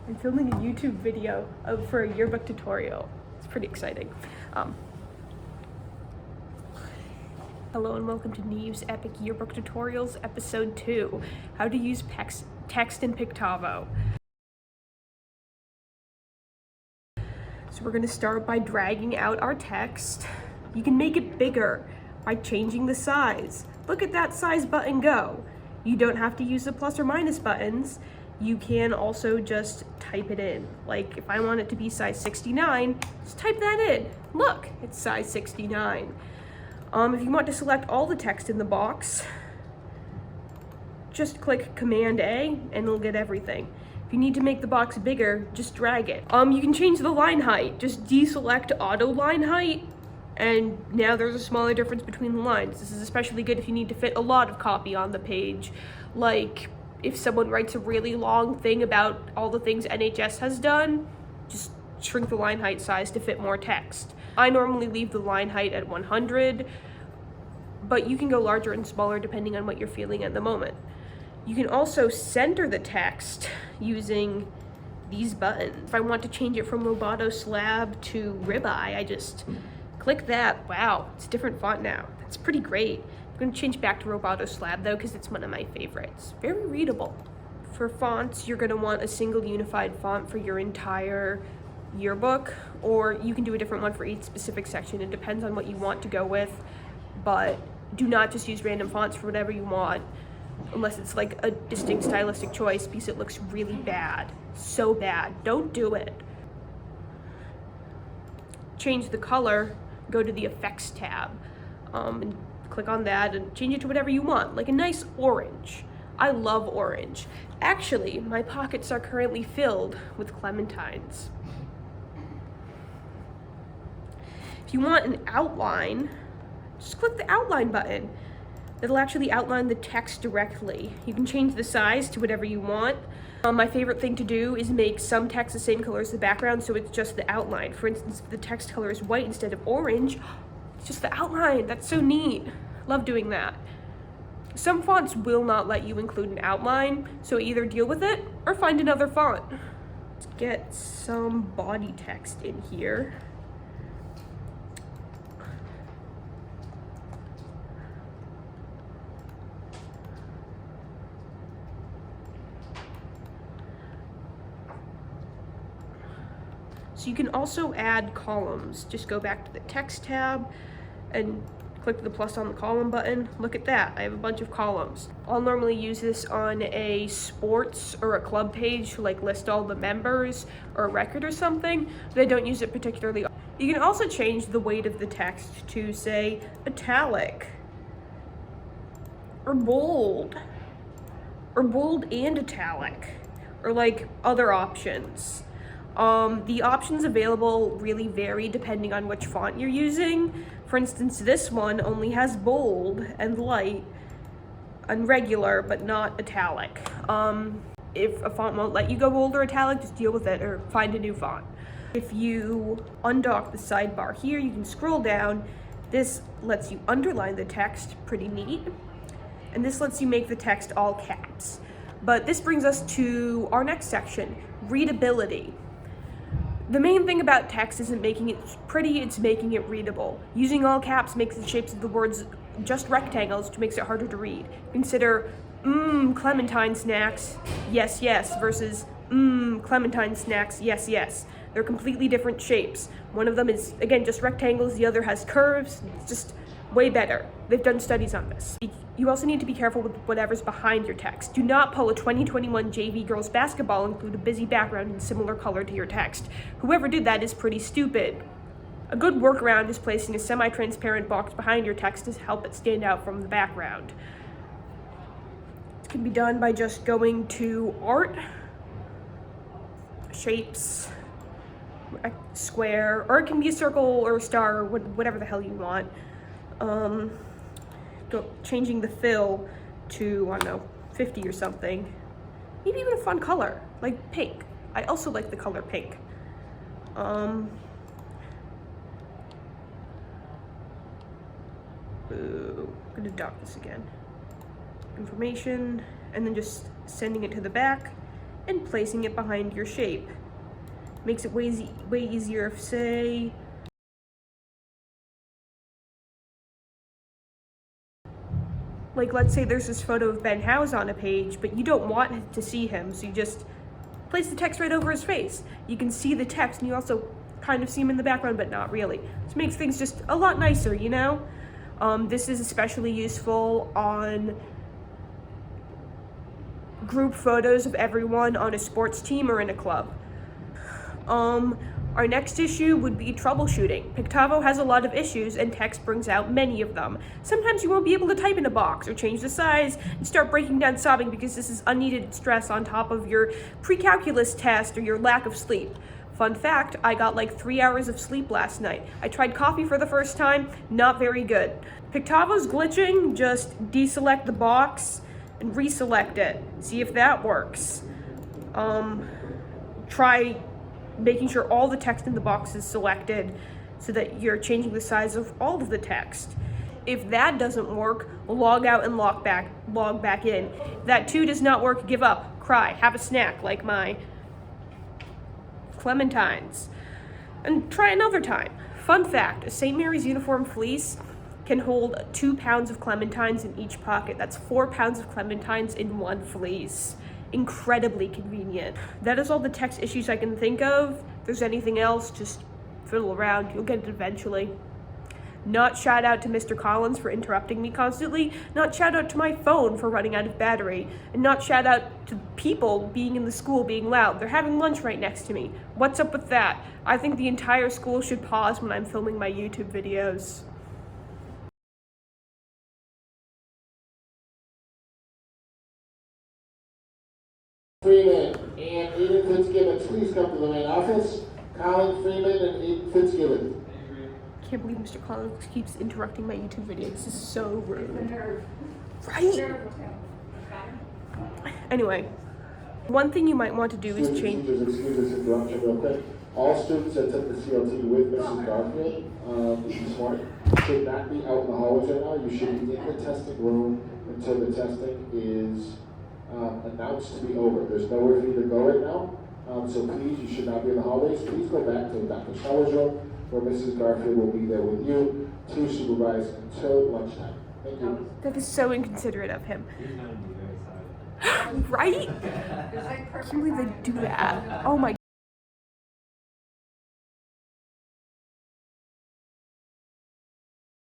I'm filming a YouTube video for a yearbook tutorial. It's pretty exciting. Hello and welcome to Neve's Epic Yearbook Tutorials, Episode 2, How to Use Text in Pictavo. So we're going to start by dragging out our text. You can make it bigger by changing the size. Look at that size button go. You don't have to use the plus or minus buttons. You can also just type it in. Like if I want it to be size 69, just type that in. Look, it's size 69. If you want to select all the text in the box, just click Command A and it'll get everything. If you need to make the box bigger, just drag it. You can change the line height. Just deselect auto line height, and now there's a smaller difference between the lines. This is especially good if you need to fit a lot of copy on the page. Like if someone writes a really long thing about all the things NHS has done, just shrink the line height size to fit more text. I normally leave the line height at 100, but you can go larger and smaller depending on what you're feeling at the moment. You can also center the text using these buttons. If I want to change it from Roboto Slab to Ribeye, I just click that. Wow, it's a different font now. That's pretty great. I'm going to change back to Roboto Slab though, because it's one of my favorites. Very readable. For fonts, you're going to want a single unified font for your entire yearbook, or you can do a different one for each specific section. It depends on what you want to go with, but do not just use random fonts for whatever you want, unless it's like a distinct stylistic choice, because it looks really bad. So bad. Don't do it. Change the color, go to the Effects tab, and click on that and change it to whatever you want, like a nice orange. I love orange. Actually, my pockets are currently filled with clementines. If you want an outline, just click the outline button. It'll actually outline the text directly. You can change the size to whatever you want. My favorite thing to do is make some text the same color as the background, so it's just the outline. For instance, if the text color is white instead of orange, it's just the outline. That's so neat. Love doing that. Some fonts will not let you include an outline, so either deal with it or find another font. Let's get some body text in here. So you can also add columns. Just go back to the text tab and click the plus on the column button. Look at that, I have a bunch of columns. I'll normally use this on a sports or a club page to like list all the members or a record or something, but I don't use it particularly. You can also change the weight of the text to say italic or bold and italic, or like other options. The options available really vary depending on which font you're using. For instance, this one only has bold and light and regular, but not italic. If a font won't let you go bold or italic, just deal with it or find a new font. If you undock the sidebar here, you can scroll down. This lets you underline the text, pretty neat. And this lets you make the text all caps. But this brings us to our next section, readability. The main thing about text isn't making it pretty, it's making it readable. Using all caps makes the shapes of the words just rectangles, which makes it harder to read. Consider, clementine snacks, yes, yes, versus, clementine snacks, yes, yes. They're completely different shapes. One of them is, again, just rectangles, the other has curves. It's just way better. They've done studies on this. You also need to be careful with whatever's behind your text. Do not pull a 2021 JV girls basketball and include a busy background in similar color to your text. Whoever did that is pretty stupid. A good workaround is placing a semi-transparent box behind your text to help it stand out from the background. It can be done by just going to Art, Shapes, Square, or it can be a circle or a star or whatever the hell you want. Changing the fill to, I don't know, 50 or something. Maybe even a fun color, like pink. I also like the color pink. I'm gonna dock this again. Information, and then just sending it to the back and placing it behind your shape. Makes it way easier if, say, like, let's say there's this photo of Ben Howes on a page, but you don't want to see him, so you just place the text right over his face. You can see the text, and you also kind of see him in the background, but not really. This makes things just a lot nicer, you know? This is especially useful on group photos of everyone on a sports team or in a club. Our next issue would be troubleshooting. Pictavo has a lot of issues, and text brings out many of them. Sometimes you won't be able to type in a box or change the size and start breaking down sobbing because this is unneeded stress on top of your pre-calculus test or your lack of sleep. Fun fact, I got like 3 hours of sleep last night. I tried coffee for the first time, not very good. Pictavo's glitching, just deselect the box and reselect it. See if that works. Try making sure all the text in the box is selected so that you're changing the size of all of the text. If that doesn't work, log out and log back in. If that too does not work, give up, cry, have a snack like my clementines, and try another time. Fun fact, a St. Mary's uniform fleece can hold 2 pounds of clementines in each pocket. That's 4 pounds of clementines in one fleece. Incredibly convenient. That is all the text issues I can think of. If there's anything else, just fiddle around. You'll get it eventually. Not shout out to Mr. Collins for interrupting me constantly. Not shout out to my phone for running out of battery. And not shout out to people being in the school being loud. They're having lunch right next to me. What's up with that? I think the entire school should pause when I'm filming my YouTube videos. Freeman and Aiden Fitzgibbon, please come to the main office. Colin Freeman and Aiden Fitzgibbon. I can't believe Mr. Collins keeps interrupting my YouTube video. This is so rude. Right? Anyway, one thing you might want to do is change. Excuse this interruption real quick. All students that took the CLT with Mrs. Garfield this morning should not be out in the hallways right now. You should be in the testing room until the testing is announced to be over. There's nowhere for you to go right now, so please, you should not be in the hallways. Please go back to Dr. Schauer's room, where Mrs. Garfield will be there with you to supervise until lunchtime. Thank you. That is so inconsiderate of him. Right? I can't believe they do that. Oh my